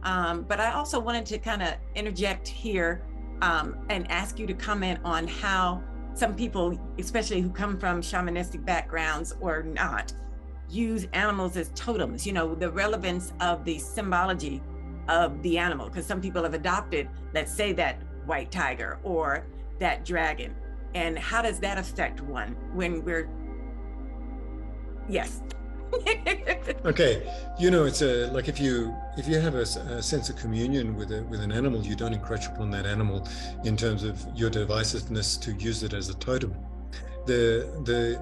But I also wanted to kind of interject here and ask you to comment on how some people, especially who come from shamanistic backgrounds or not, use animals as totems, the relevance of the symbology of the animal. Because some people have adopted, let's say, that white tiger or that dragon. And how does that affect one when we're, yes. Okay, it's like if you have a sense of communion with an animal, you don't encroach upon that animal in terms of your divisiveness to use it as a totem. The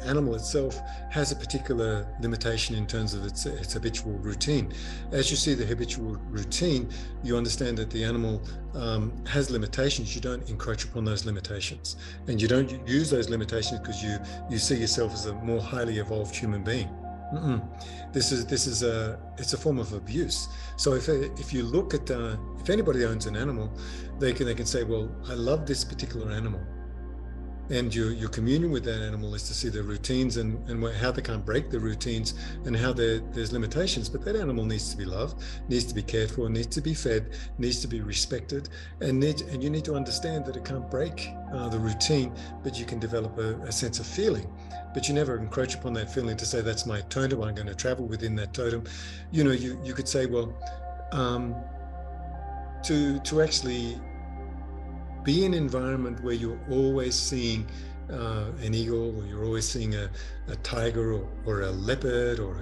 animal itself has a particular limitation in terms of its habitual routine. As you see the habitual routine, you understand that the animal has limitations. You don't encroach upon those limitations, and you don't use those limitations because you see yourself as a more highly evolved human being. This is it's a form of abuse. So if you look at if anybody owns an animal, they can say, well, I love this particular animal. And your communion with that animal is to see the routines and how they can't break the routines and how there's limitations. But that animal needs to be loved, needs to be cared for, needs to be fed, needs to be respected, and you need to understand that it can't break the routine, but you can develop a sense of feeling. But you never encroach upon that feeling to say, that's my totem, I'm going to travel within that totem. You could say, well, to actually be in an environment where you're always seeing an eagle, or you're always seeing a tiger or a leopard or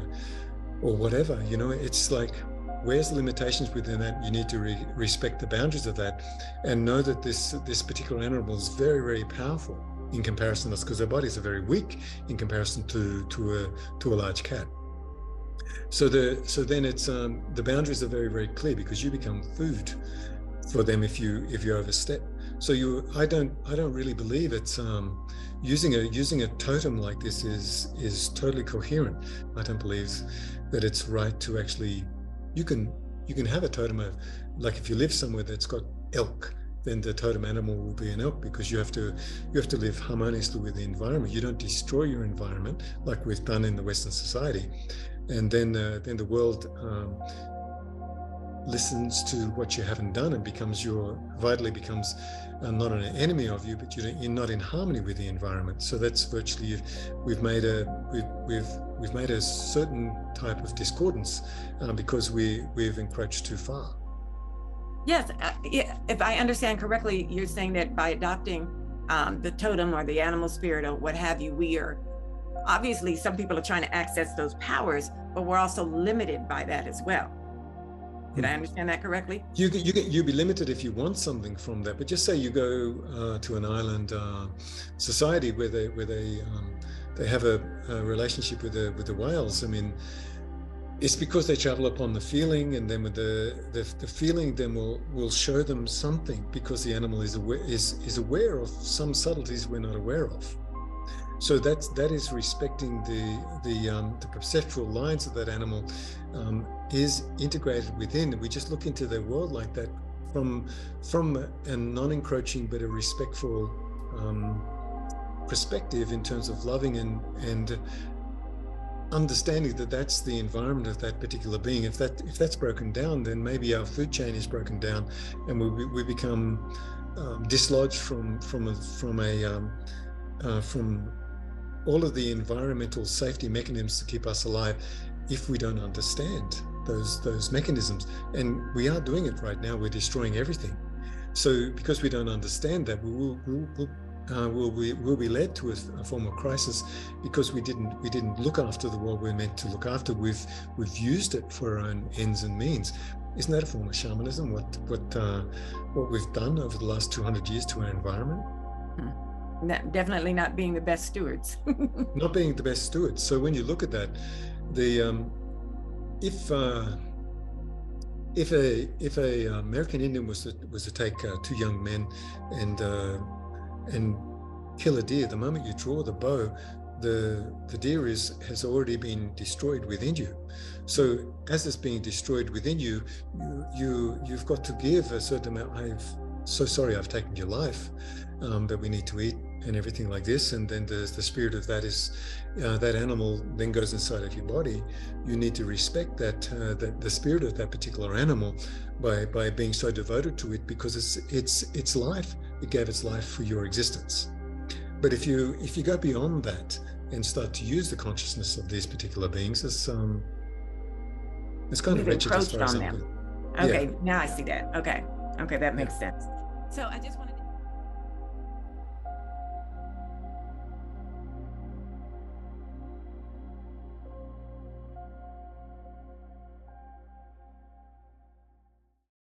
whatever, it's like, where's the limitations within that? You need to respect the boundaries of that and know that this particular animal is very, very powerful in comparison to us, because their bodies are very weak in comparison to a large cat. So then it's the boundaries are very, very clear, because you become food for them if you overstep. So I don't really believe it's using a totem like this is totally coherent. I don't believe that it's right to actually. You can have a totem of, like, if you live somewhere that's got elk, then the totem animal will be an elk, because you have to live harmoniously with the environment. You don't destroy your environment like we've done in the Western society, and then the world listens to what you haven't done and vitally becomes not an enemy of you, but you're not in harmony with the environment. So that's virtually, we've made a certain type of discordance because we've encroached too far. Yes, if I understand correctly, you're saying that by adopting the totem or the animal spirit or what have you, we are, obviously some people are trying to access those powers, but we're also limited by that as well. Did I understand that correctly? You'll be limited if you want something from that. But just say you go to an island society where they have a relationship with the whales. I mean, it's because they travel upon the feeling, and then with the feeling then will show them something, because the animal is aware of some subtleties we're not aware of. So that is respecting the perceptual lines of that animal is integrated within. We just look into their world like that from a non-encroaching but a respectful perspective in terms of loving and understanding that that's the environment of that particular being. If that's broken down, then maybe our food chain is broken down, and we become dislodged from all of the environmental safety mechanisms to keep us alive, if we don't understand those mechanisms. And we are doing it right now. We're destroying everything. So because we don't understand that, we'll be led to a form of crisis, because we didn't look after the world we're meant to look after. We've used it for our own ends and means. Isn't that a form of shamanism? What we've done over the last 200 years to our environment? Definitely not being the best stewards. Not being the best stewards. So when you look at that, if a American Indian was to take two young men and kill a deer, the moment you draw the bow, the deer has already been destroyed within you. So as it's being destroyed within you, you've got to give a certain amount. So sorry I've taken your life, but we need to eat. and everything like this, and then the spirit of that is that animal then goes inside of your body. You need to respect that the spirit of that particular animal by being so devoted to it, because it's life. It gave its life for your existence. But if you go beyond that and start to use the consciousness of these particular beings, it's kind of wretched as far as I'm concerned. Okay, now I see that. Okay, that makes sense. So I just want to